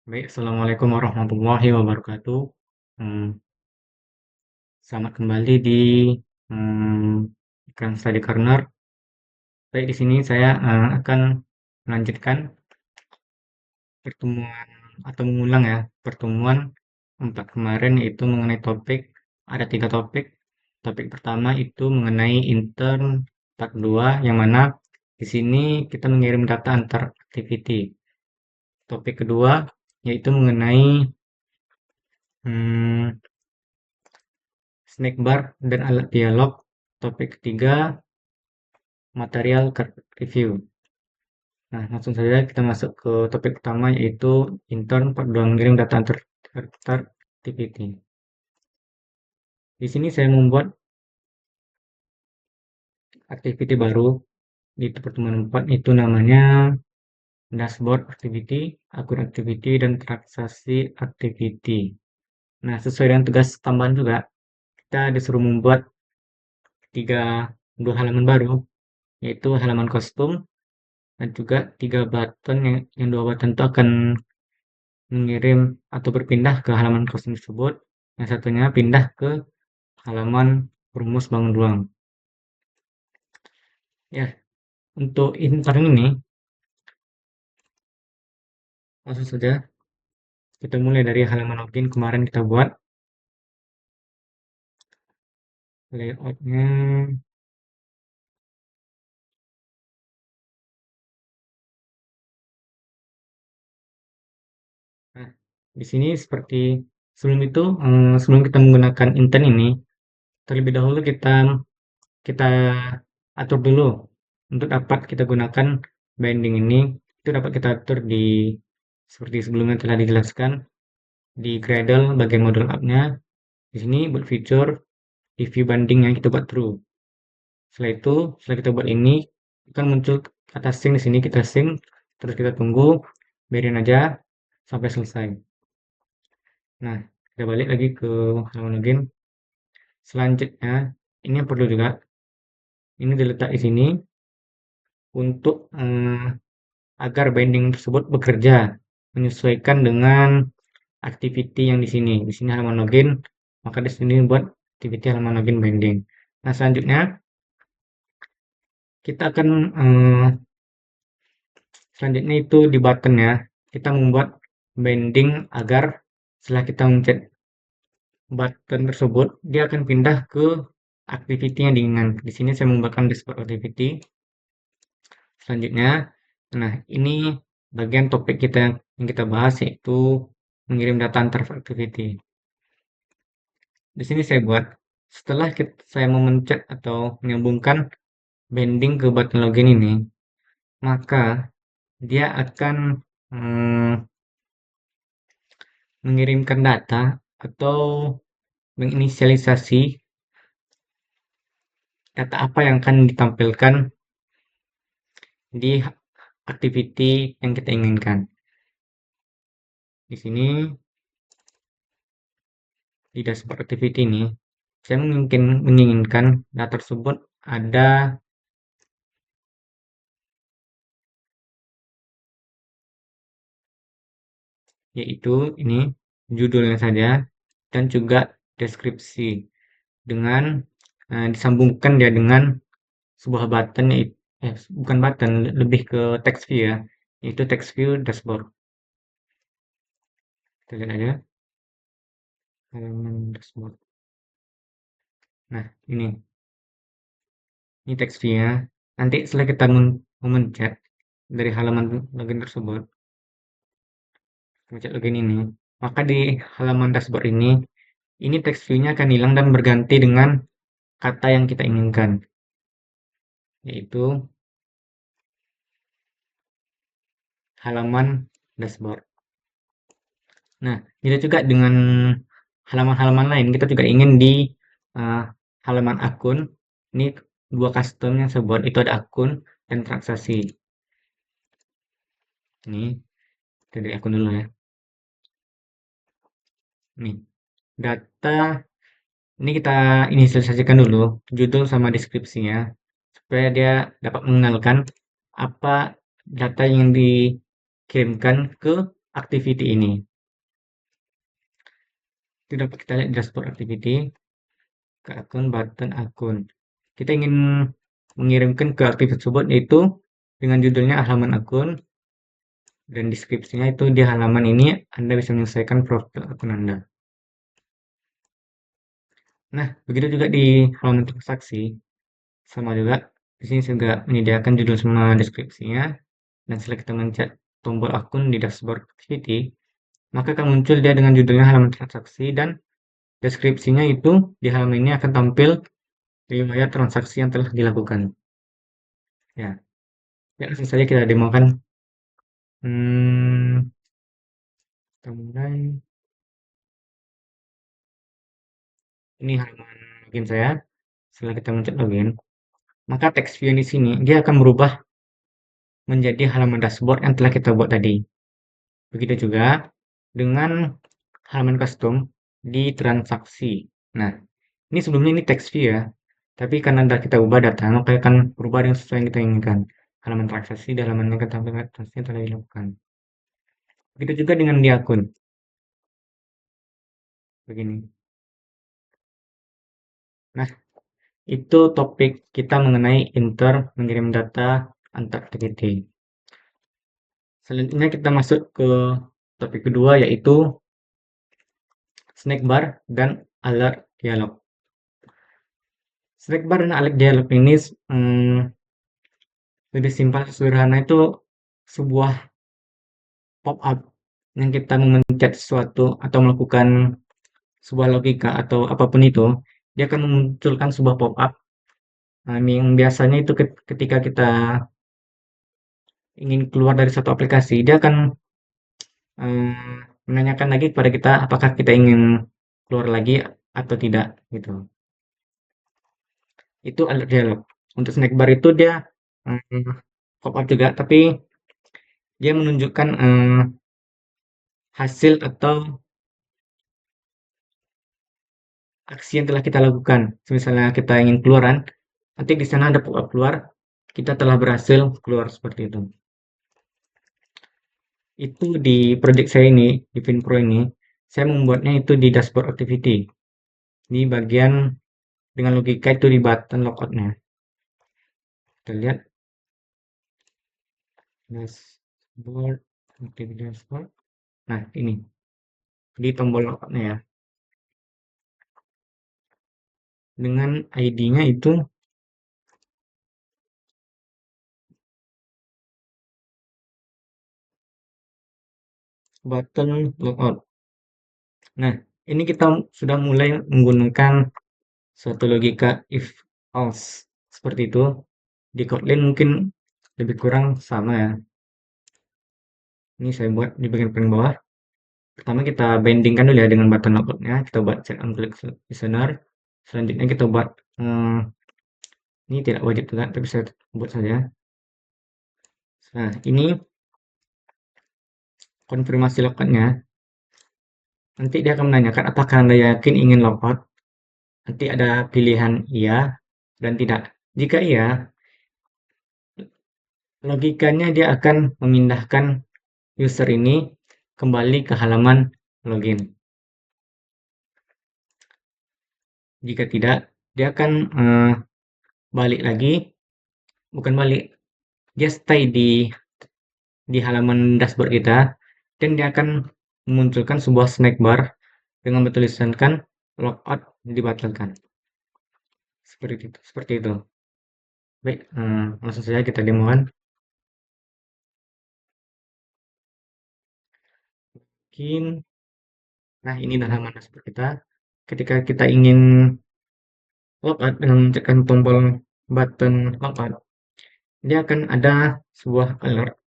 Baik, Assalamualaikum warahmatullahi wabarakatuh. Hmm, Selamat kembali di iklan Study Corner. Baik, di sini saya akan melanjutkan pertemuan atau mengulang ya pertemuan 4 kemarin, yaitu mengenai topik, ada 3 topik. Topik pertama itu mengenai intern part 2, yang mana di sini kita mengirim data antar activity. Topik kedua yaitu mengenai hmm, snack bar dan alat dialog. Topik ketiga, material card review. Nah, langsung saja kita masuk ke topik utama, yaitu intern part 2 mengirim data antar activity. Di sini saya membuat activity baru di pertemuan 4, itu namanya dashboard activity, akun activity, dan transaksi activity. Nah, sesuai dengan tugas tambahan juga, kita disuruh membuat dua halaman baru, yaitu halaman kostum dan juga 3 button, yang 2 button itu akan mengirim atau berpindah ke halaman kostum tersebut. Yang satunya pindah ke halaman rumus bangun ruang. Ya, untuk intern ini langsung saja kita mulai dari halaman login kemarin kita buat. Layoutnya, nah, di sini seperti sebelum itu, sebelum kita menggunakan intern ini, terlebih dahulu kita kita atur dulu untuk dapat kita gunakan binding ini. Itu dapat kita atur di seperti sebelumnya telah dijelaskan di Gradle bagian model up-nya. Di sini buat feature di view banding yang kita buat true. Setelah itu, setelah kita buat ini, akan muncul kata sync di sini, kita sync, terus kita tunggu, biarin aja sampai selesai. Nah, kita balik lagi ke halaman login. Selanjutnya, ini yang perlu juga, ini diletak di sini untuk agar binding tersebut bekerja menyesuaikan dengan activity yang di sini. Di sini halaman login, maka di sini buat activity halaman login binding. Nah, selanjutnya kita akan selanjutnya itu di button ya. Kita membuat binding agar setelah kita mencet button tersebut, dia akan pindah ke activity yang diinginkan. Di sini saya membuatkan dashboard activity. Selanjutnya, nah ini bagian topik kita yang kita bahas, yaitu mengirim data antar activity. Di sini saya buat, setelah saya memencet atau menyambungkan binding ke button login ini, maka dia akan mengirimkan data atau menginisialisasi data apa yang akan ditampilkan di activity yang kita inginkan. Di sini di dashboard activity ini, saya menginginkan data tersebut ada yaitu ini judulnya saja dan juga deskripsi, dengan disambungkan dia dengan sebuah button, bukan button, lebih ke text view ya, yaitu text view dashboard. Kita lihat aja halaman dashboard. Nah, ini text view-nya. Nanti setelah kita memencet dari halaman login tersebut, mencet login ini, maka di halaman dashboard ini text view-nya akan hilang dan berganti dengan kata yang kita inginkan, yaitu halaman dashboard. Nah, kita juga dengan halaman-halaman lain, kita juga ingin di uh, halaman akun, ini dua custom yang saya buat, itu ada akun dan transaksi. Ini dari akun dulu ya. Nih, data ini kita inisialisasikan dulu judul sama deskripsinya, supaya dia dapat mengenalkan apa data yang dikirimkan ke activity ini. Itu dapat kita lihat di dashboard activity ke akun button akun. Kita ingin mengirimkan ke aktiviti tersebut yaitu dengan judulnya halaman akun dan deskripsinya itu di halaman ini Anda bisa menyelesaikan profil akun Anda. Nah, begitu juga di halaman transaksi, sama juga. Di sini juga menyediakan judul sama deskripsinya. Dan setelah kita mencet tombol akun di dashboard activity, maka akan muncul dia dengan judulnya halaman transaksi dan deskripsinya itu di halaman ini akan tampil riwayat transaksi yang telah dilakukan. Ya, ya langsung saja kita demokan. Hmm, kita mulai. Ini halaman login saya. Setelah kita mencet login, maka text view di sini dia akan berubah menjadi halaman dashboard yang telah kita buat tadi. Begitu juga dengan halaman custom di transaksi. Nah, ini sebelumnya ini text view ya, tapi karena kita ubah data, maka akan berubah dengan sesuai yang kita inginkan. Halaman transaksi di halaman yang akan tampilkan transaksi yang telah dilakukan. Begitu juga dengan di akun. Begini. Nah, itu topik kita mengenai mengirim data antar activity. Selanjutnya kita masuk ke topik kedua yaitu snack bar dan alert dialog. Snack bar dan alert dialog ini lebih simpel sederhana itu sebuah pop-up yang kita memencet sesuatu atau melakukan sebuah logika atau apapun itu, dia akan memunculkan sebuah pop-up yang biasanya itu ketika kita ingin keluar dari satu aplikasi, dia akan menanyakan lagi kepada kita apakah kita ingin keluar lagi atau tidak gitu. Itu alert dialog. Untuk snack bar itu dia pop-up juga, tapi dia menunjukkan hasil atau aksi yang telah kita lakukan. Misalnya kita ingin keluaran, nanti di sana ada pop-up keluar, kita telah berhasil keluar seperti itu. Itu di project saya ini, di Finpro ini, saya membuatnya itu di dashboard activity. Di bagian dengan logika itu di button logout-nya. Kita lihat dashboard, activity dashboard. Nah, ini di tombol logout-nya ya. Dengan ID-nya itu button logout. Nah, ini kita sudah mulai menggunakan suatu logika if else seperti itu. Di Kotlin mungkin lebih kurang sama ya. Ini saya buat di bagian paling bawah. Pertama kita bandingkan dulu ya dengan button logout-nya. Kita buat set on click listener. Selanjutnya kita buat ini tidak wajib juga, tapi saya buat saja. Nah, ini konfirmasi logout-nya. Nanti dia akan menanyakan apakah Anda yakin ingin logout. Nanti ada pilihan iya dan tidak. Jika iya, logikanya dia akan memindahkan user ini kembali ke halaman login. Jika tidak, dia akan balik lagi, bukan balik, dia stay di halaman dashboard kita, dan dia akan memunculkan sebuah snack bar dengan bertuliskan logout dibatalkan. Seperti itu. Seperti itu. Baik, langsung saja kita demokan. Mungkin, nah ini halaman dashboard kita. Ketika kita ingin logout dengan mencet tombol button logout, dia akan ada sebuah alert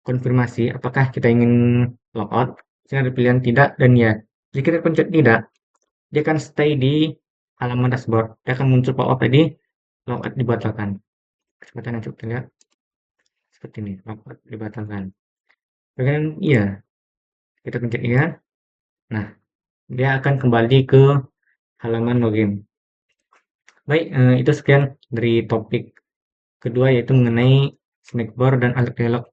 konfirmasi apakah kita ingin logout. Sini ada pilihan tidak dan ya. Jika kita pencet tidak, dia akan stay di halaman dashboard. Dia akan muncul pop-up tadi, logout dibatalkan. Kecepatan yang cukup terlihat seperti ini, logout dibatalkan. Kemudian iya, kita pencet iya. Nah, dia akan kembali ke halaman login. Baik, itu sekian dari topik kedua yaitu mengenai snack bar dan alert dialog.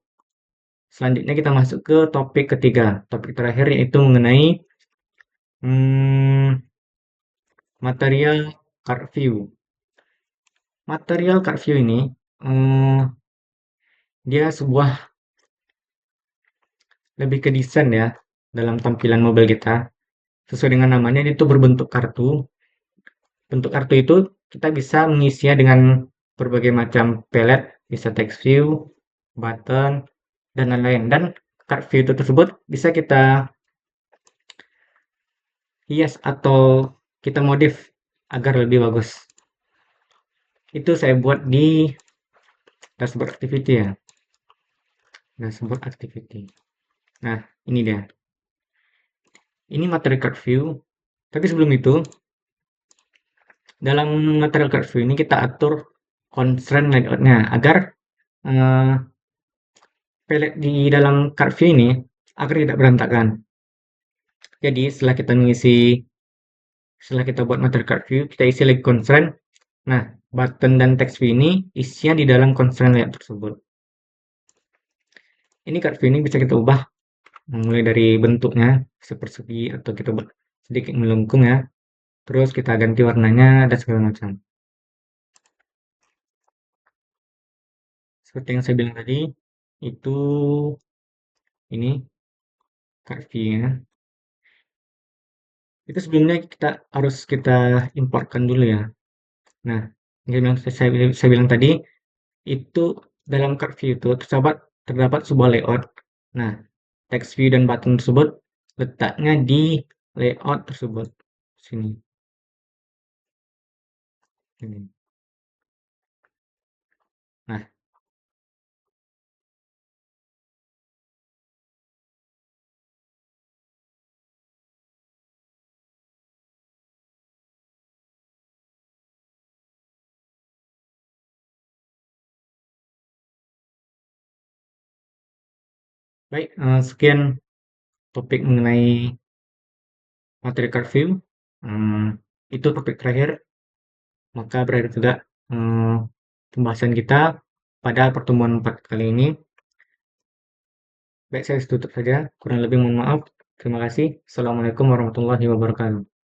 Selanjutnya kita masuk ke topik ketiga, topik terakhir yaitu mengenai hmm, material card view. Material card view ini eh, dia sebuah lebih ke desain ya dalam tampilan mobil kita. Sesuai dengan namanya itu berbentuk kartu. Bentuk kartu itu kita bisa mengisinya dengan berbagai macam pelet, bisa text view, button, dan lain-lain. Dan card view itu tersebut bisa kita hias atau kita modif agar lebih bagus. Itu saya buat di dashboard activity ya. Dashboard activity. Nah, ini dia. Ini materi card view. Tapi sebelum itu, dalam material card view ini kita atur constraint layoutnya agar eh, pelet di dalam card view ini agar tidak berantakan. Jadi setelah kita buat materi card view, kita isi lagi constraint. Nah, button dan text view ini isinya di dalam constraint layout tersebut. Ini card view ini bisa kita ubah mulai dari bentuknya sepersegi atau kita buat sedikit melengkung ya. Terus kita ganti warnanya dan segala macam. Seperti yang saya bilang tadi, itu ini card view-nya. Itu sebelumnya kita importkan dulu ya. Nah, yang saya bilang tadi, itu dalam card view itu terdapat sebuah layout. Nah, text view dan button tersebut letaknya di layout tersebut. Sini. Ini. Nah, baik, sekian topik mengenai materi card view. Itu topik terakhir, maka berakhir juga eh, pembahasan kita pada pertemuan 4 kali ini. Baik, saya tutup saja. Kurang lebih mohon maaf. Terima kasih. Assalamualaikum warahmatullahi wabarakatuh.